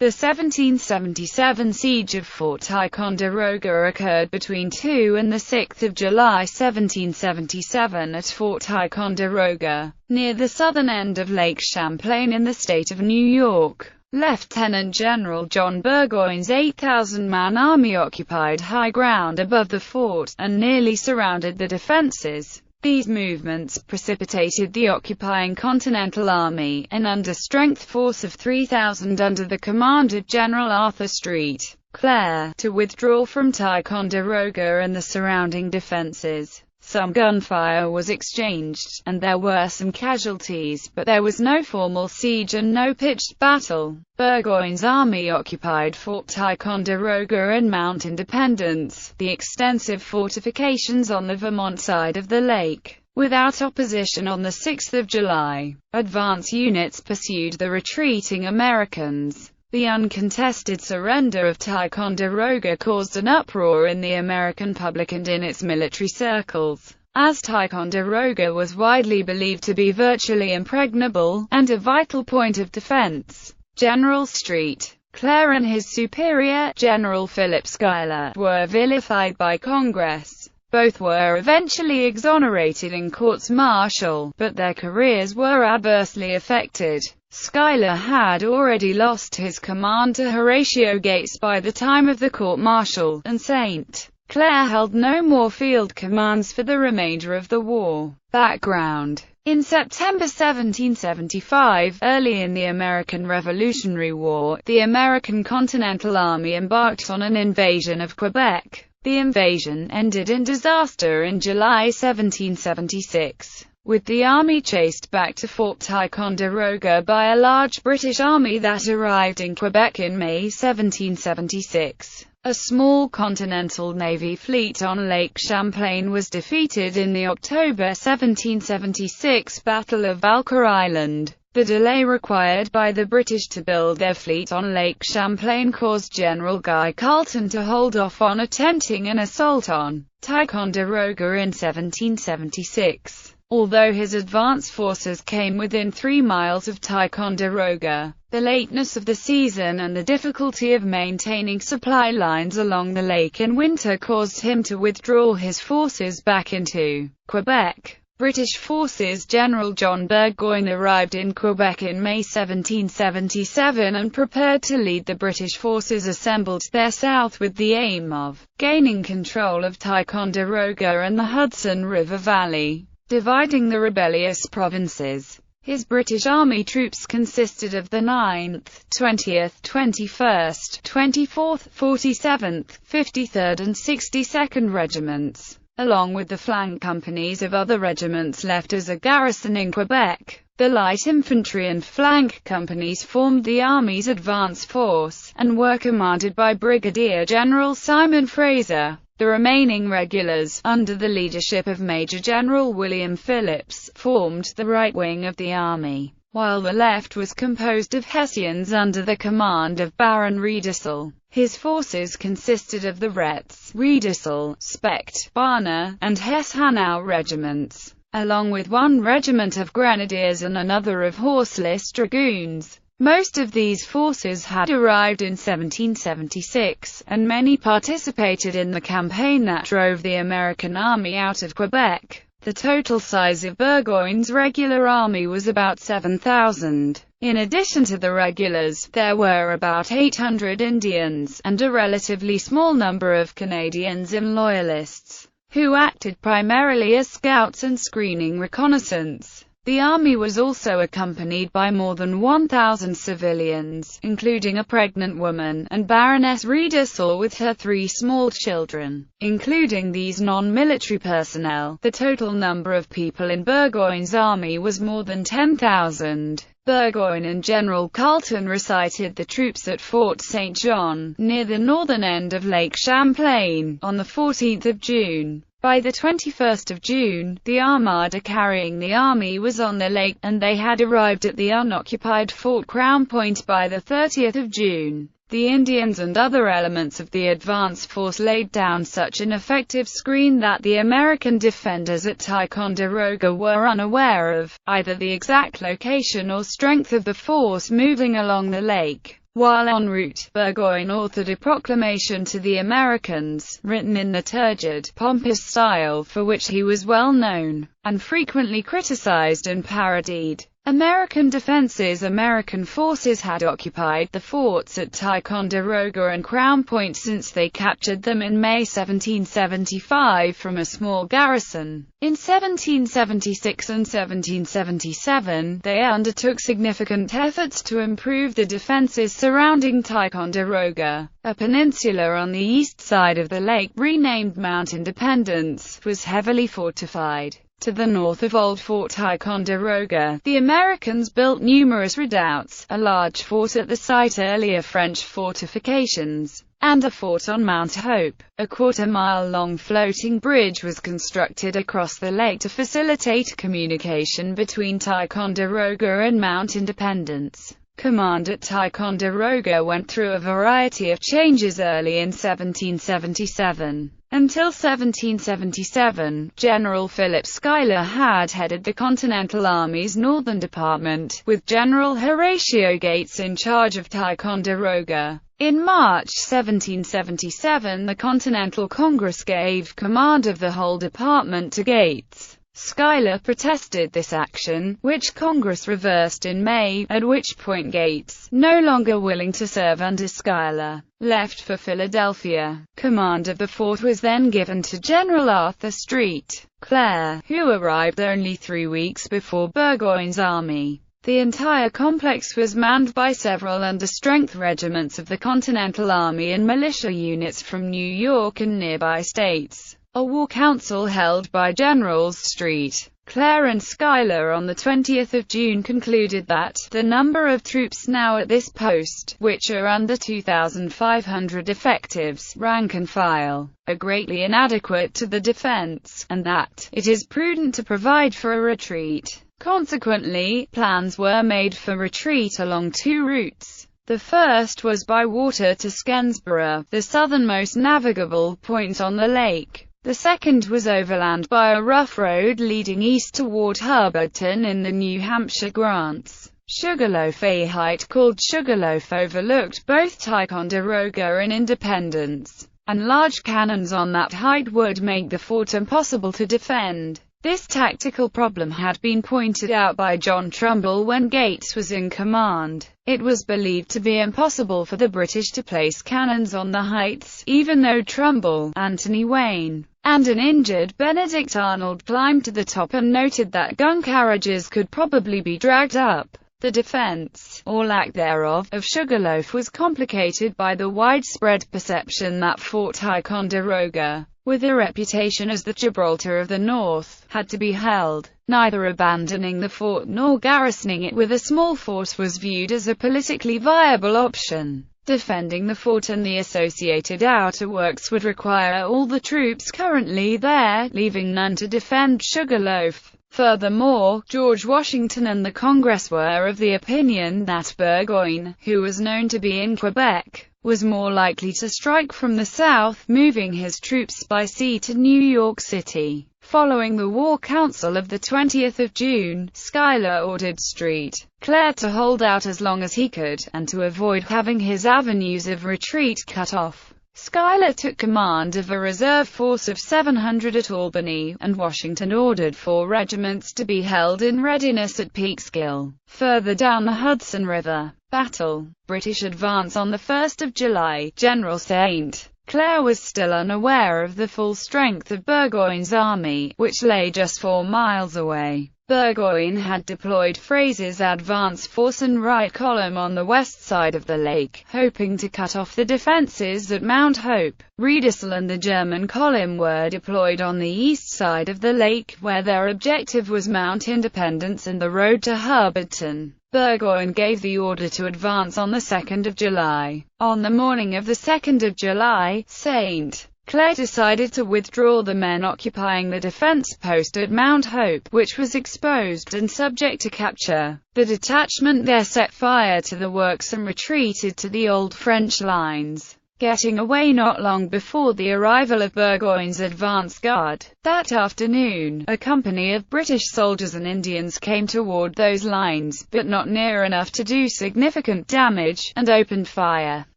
The 1777 siege of Fort Ticonderoga occurred between 2 and 6 July 1777 at Fort Ticonderoga, near the southern end of Lake Champlain in the state of New York. Lieutenant General John Burgoyne's 8,000-man army occupied high ground above the fort, and nearly surrounded the defenses. These movements precipitated the occupying Continental Army, an understrength force of 3,000 under the command of General Arthur St. Clair, to withdraw from Ticonderoga and the surrounding defenses. Some gunfire was exchanged, and there were some casualties, but there was no formal siege and no pitched battle. Burgoyne's army occupied Fort Ticonderoga and Mount Independence, the extensive fortifications on the Vermont side of the lake, without opposition on the 6th of July. Advance units pursued the retreating Americans. The uncontested surrender of Ticonderoga caused an uproar in the American public and in its military circles, as Ticonderoga was widely believed to be virtually impregnable, and a vital point of defense. General St. Clair and his superior, General Philip Schuyler, were vilified by Congress. Both were eventually exonerated in courts-martial, but their careers were adversely affected. Schuyler had already lost his command to Horatio Gates by the time of the court-martial, and St. Clair held no more field commands for the remainder of the war. Background: in September 1775, early in the American Revolutionary War, the American Continental Army embarked on an invasion of Quebec. The invasion ended in disaster in July 1776, with the army chased back to Fort Ticonderoga by a large British army that arrived in Quebec in May 1776. A small Continental Navy fleet on Lake Champlain was defeated in the October 1776 Battle of Valcour Island. The delay required by the British to build their fleet on Lake Champlain caused General Guy Carleton to hold off on attempting an assault on Ticonderoga in 1776. Although his advance forces came within 3 miles of Ticonderoga, the lateness of the season and the difficulty of maintaining supply lines along the lake in winter caused him to withdraw his forces back into Quebec. British forces General John Burgoyne arrived in Quebec in May 1777 and prepared to lead the British forces assembled there south with the aim of gaining control of Ticonderoga and the Hudson River Valley, dividing the rebellious provinces. His British Army troops consisted of the 9th, 20th, 21st, 24th, 47th, 53rd and 62nd Regiments, along with the flank companies of other regiments left as a garrison in Quebec. The light infantry and flank companies formed the Army's advance force, and were commanded by Brigadier General Simon Fraser. The remaining regulars, under the leadership of Major General William Phillips, formed the right wing of the army, while the left was composed of Hessians under the command of Baron Riedesel. His forces consisted of the Retz, Riedesel, Specht, Mwanner, and Hesse-Hanau regiments, along with one regiment of grenadiers and another of horseless dragoons. Most of these forces had arrived in 1776, and many participated in the campaign that drove the American army out of Quebec. The total size of Burgoyne's regular army was about 7,000. In addition to the regulars, there were about 800 Indians, and a relatively small number of Canadians and Loyalists, who acted primarily as scouts and screening reconnaissance. The army was also accompanied by more than 1,000 civilians, including a pregnant woman, and Baroness Riedesel with her 3 small children. Including these non-military personnel, the total number of people in Burgoyne's army was more than 10,000. Burgoyne and General Carleton recited the troops at Fort St. John, near the northern end of Lake Champlain, on the 14th of June. By the 21st of June, the armada carrying the army was on the lake, and they had arrived at the unoccupied Fort Crown Point by the 30th of June. The Indians and other elements of the advance force laid down such an effective screen that the American defenders at Ticonderoga were unaware of either the exact location or strength of the force moving along the lake. While en route, Burgoyne authored a proclamation to the Americans, written in the turgid, pompous style for which he was well known, and frequently criticized and parodied. American defenses. American forces had occupied the forts at Ticonderoga and Crown Point since they captured them in May 1775 from a small garrison. In 1776 and 1777, they undertook significant efforts to improve the defenses surrounding Ticonderoga. A peninsula on the east side of the lake, renamed Mount Independence, was heavily fortified. To the north of Old Fort Ticonderoga, the Americans built numerous redoubts, a large fort at the site earlier French fortifications, and a fort on Mount Hope. A quarter-mile-long floating bridge was constructed across the lake to facilitate communication between Ticonderoga and Mount Independence. Command at Ticonderoga went through a variety of changes early in 1777. Until 1777, General Philip Schuyler had headed the Continental Army's Northern Department, with General Horatio Gates in charge of Ticonderoga. In March 1777, the Continental Congress gave command of the whole department to Gates. Schuyler protested this action, which Congress reversed in May, at which point Gates, no longer willing to serve under Schuyler, left for Philadelphia. Command of the fort was then given to General Arthur St. Clair, who arrived only 3 weeks before Burgoyne's army. The entire complex was manned by several understrength regiments of the Continental Army and militia units from New York and nearby states. A war council held by Generals St. Clair and Schuyler on the 20th of June concluded that the number of troops now at this post, which are under 2,500 effectives, rank and file, are greatly inadequate to the defense, and that it is prudent to provide for a retreat. Consequently, plans were made for retreat along 2 routes. The first was by water to Skensborough, the southernmost navigable point on the lake. The second was overland by a rough road leading east toward Hubbardton in the New Hampshire grants. Sugarloaf, a height called Sugarloaf, overlooked both Ticonderoga and Independence, and large cannons on that height would make the fort impossible to defend. This tactical problem had been pointed out by John Trumbull when Gates was in command. It was believed to be impossible for the British to place cannons on the heights, even though Trumbull, Anthony Wayne, and an injured Benedict Arnold climbed to the top and noted that gun carriages could probably be dragged up. The defense, or lack thereof, of Sugarloaf was complicated by the widespread perception that Fort Ticonderoga, with a reputation as the Gibraltar of the North, had to be held. Neither abandoning the fort nor garrisoning it with a small force was viewed as a politically viable option. Defending the fort and the associated outer works would require all the troops currently there, leaving none to defend Sugarloaf. Furthermore, George Washington and the Congress were of the opinion that Burgoyne, who was known to be in Quebec, was more likely to strike from the south, moving his troops by sea to New York City. Following the War Council of the 20th of June, Schuyler ordered St. Clair to hold out as long as he could, and to avoid having his avenues of retreat cut off. Schuyler took command of a reserve force of 700 at Albany, and Washington ordered 4 regiments to be held in readiness at Peekskill, further down the Hudson River. Battle. British advance on the 1st of July. General St. Clair was still unaware of the full strength of Burgoyne's army, which lay just 4 miles away. Burgoyne had deployed Fraser's advance force and right column on the west side of the lake, hoping to cut off the defenses at Mount Hope. Riedesel and the German column were deployed on the east side of the lake, where their objective was Mount Independence and the road to Hubbardton. Burgoyne gave the order to advance on the 2nd of July. On the morning of the 2nd of July, St. Clair decided to withdraw the men occupying the defense post at Mount Hope, which was exposed and subject to capture. The detachment there set fire to the works and retreated to the old French lines. getting away not long before the arrival of Burgoyne's advance guard. That afternoon, a company of British soldiers and Indians came toward those lines, but not near enough to do significant damage, and opened fire.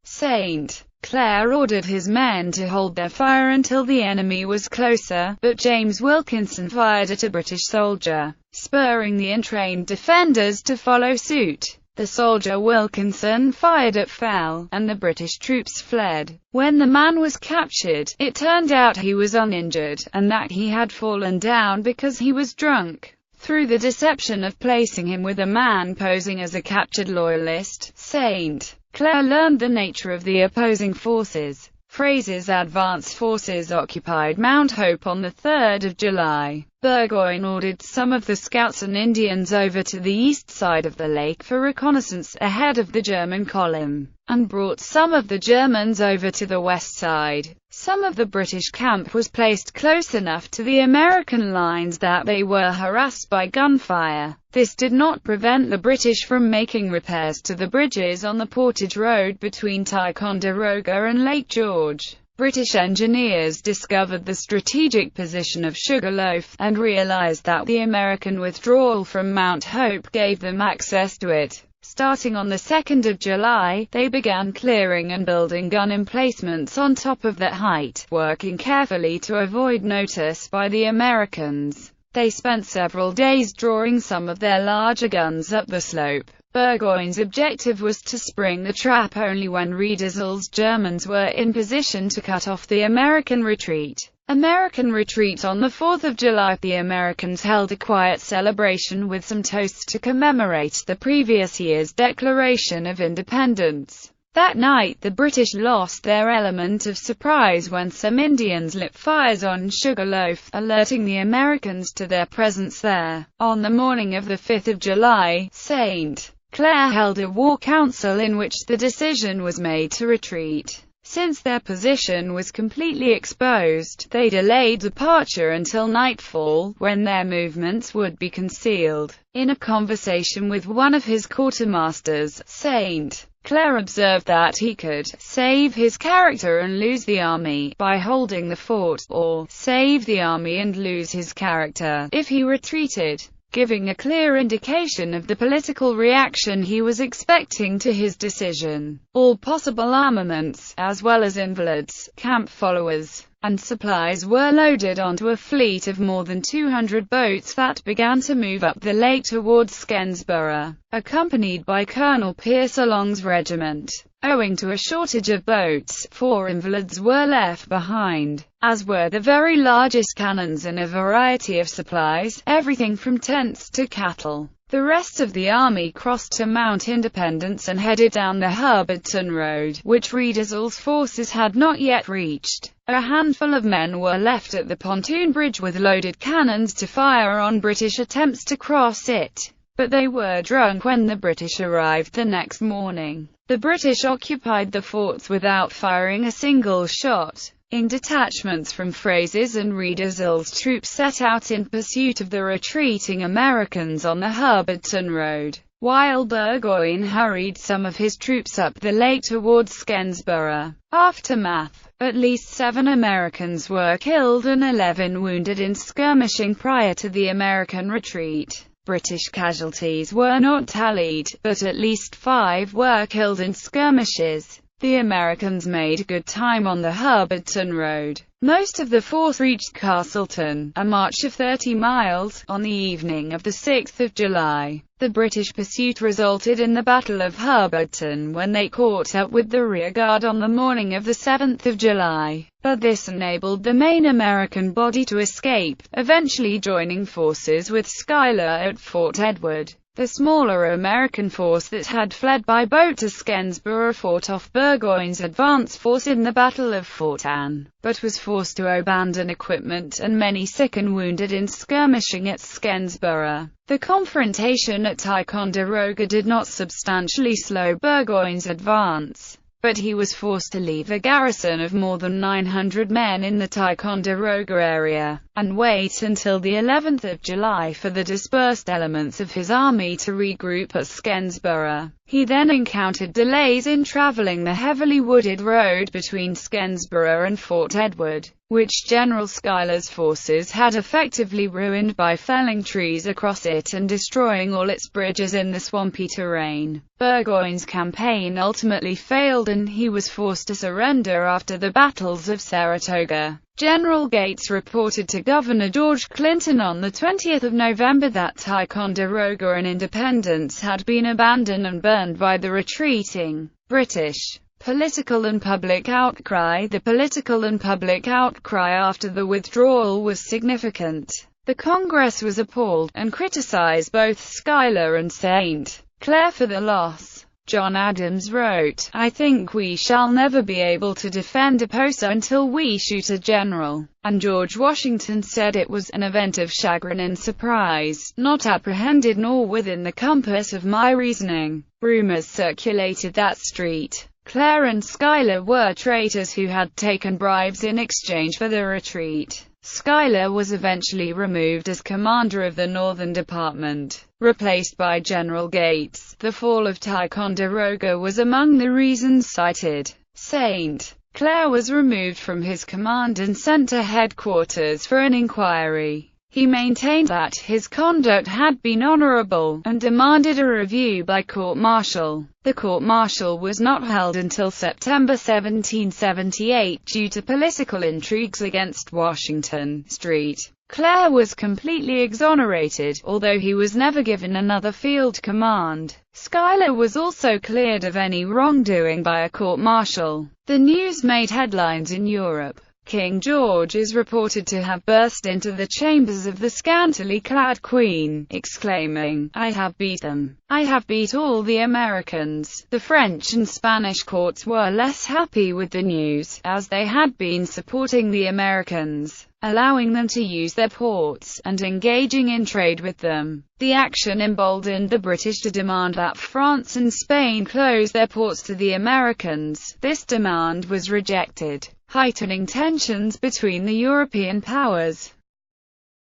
St. Clair ordered his men to hold their fire until the enemy was closer, but James Wilkinson fired at a British soldier, spurring the untrained defenders to follow suit. The soldier Wilkinson fired at fell, and the British troops fled. When the man was captured, it turned out he was uninjured, and that he had fallen down because he was drunk. Through the deception of placing him with a man posing as a captured loyalist, St. Clair learned the nature of the opposing forces. Fraser's advance forces occupied Mount Hope on the 3rd of July. Burgoyne ordered some of the scouts and Indians over to the east side of the lake for reconnaissance ahead of the German column, and brought some of the Germans over to the west side. Some of the British camp was placed close enough to the American lines that they were harassed by gunfire. This did not prevent the British from making repairs to the bridges on the portage road between Ticonderoga and Lake George. British engineers discovered the strategic position of Sugarloaf, and realized that the American withdrawal from Mount Hope gave them access to it. Starting on the 2nd of July, they began clearing and building gun emplacements on top of that height, working carefully to avoid notice by the Americans. They spent several days drawing some of their larger guns up the slope. Burgoyne's objective was to spring the trap only when Riedsel's Germans were in position to cut off the American retreat. On the 4th of July, the Americans held a quiet celebration with some toasts to commemorate the previous year's Declaration of Independence. That night, the British lost their element of surprise when some Indians lit fires on Sugarloaf, alerting the Americans to their presence there. On the morning of the 5th of July, St. Clair held a war council in which the decision was made to retreat. Since their position was completely exposed, they delayed departure until nightfall, when their movements would be concealed. In a conversation with one of his quartermasters, St. Clair observed that he could save his character and lose the army by holding the fort, or save the army and lose his character if he retreated, giving a clear indication of the political reaction he was expecting to his decision. All possible armaments, as well as invalids, camp followers, and supplies were loaded onto a fleet of more than 200 boats that began to move up the lake towards Skensborough, accompanied by Colonel Pierce Long's regiment. Owing to a shortage of boats, 4 invalids were left behind, as were the very largest cannons and a variety of supplies, everything from tents to cattle. The rest of the army crossed to Mount Independence and headed down the Hubbardton Road, which Riedsel's forces had not yet reached. A handful of men were left at the pontoon bridge with loaded cannons to fire on British attempts to cross it, but they were drunk when the British arrived the next morning. The British occupied the forts without firing a single shot. Detachments from Fraser's and Riedsel's troops set out in pursuit of the retreating Americans on the Hubbardton Road, while Burgoyne hurried some of his troops up the lake towards Skensborough. Aftermath: at least 7 Americans were killed and 11 wounded in skirmishing prior to the American retreat. British casualties were not tallied, but at least 5 were killed in skirmishes. The Americans made good time on the Hubbardton Road. Most of the force reached Castleton, a march of 30 miles, on the evening of the 6th of July. The British pursuit resulted in the Battle of Hubbardton when they caught up with the rearguard on the morning of the 7th of July. But this enabled the main American body to escape, eventually joining forces with Schuyler at Fort Edward. The smaller American force that had fled by boat to Skensborough fought off Burgoyne's advance force in the Battle of Fort Anne, but was forced to abandon equipment and many sick and wounded in skirmishing at Skensborough. The confrontation at Ticonderoga did not substantially slow Burgoyne's advance. but he was forced to leave a garrison of more than 900 men in the Ticonderoga area, and wait until the 11th of July for the dispersed elements of his army to regroup at Skensborough. He then encountered delays in traveling the heavily wooded road between Skensborough and Fort Edward, which General Schuyler's forces had effectively ruined by felling trees across it and destroying all its bridges in the swampy terrain. Burgoyne's campaign ultimately failed and he was forced to surrender after the battles of Saratoga. General Gates reported to Governor George Clinton on the 20th of November that Ticonderoga and Independence had been abandoned and burned by the retreating British. Political and public outcry. The political and public outcry after the withdrawal was significant. The Congress was appalled, and criticized both Schuyler and St. Clair for the loss. John Adams wrote, "I think we shall never be able to defend a post until we shoot a general." And George Washington said it was an event of chagrin and surprise, not apprehended nor within the compass of my reasoning. Rumors circulated that St. Clair and Schuyler were traitors who had taken bribes in exchange for the retreat. Schuyler was eventually removed as commander of the Northern Department, replaced by General Gates. The fall of Ticonderoga was among the reasons cited. St. Clair was removed from his command and sent to headquarters for an inquiry. He maintained that his conduct had been honorable, and demanded a review by court-martial. The court-martial was not held until September 1778 due to political intrigues against Washington. St. Clair was completely exonerated, although he was never given another field command. Schuyler was also cleared of any wrongdoing by a court-martial. The news made headlines in Europe. King George is reported to have burst into the chambers of the scantily clad Queen, exclaiming, "I have beat them. I have beat all the Americans." The French and Spanish courts were less happy with the news, as they had been supporting the Americans, allowing them to use their ports, and engaging in trade with them. The action emboldened the British to demand that France and Spain close their ports to the Americans. This demand was rejected, heightening tensions between the European powers.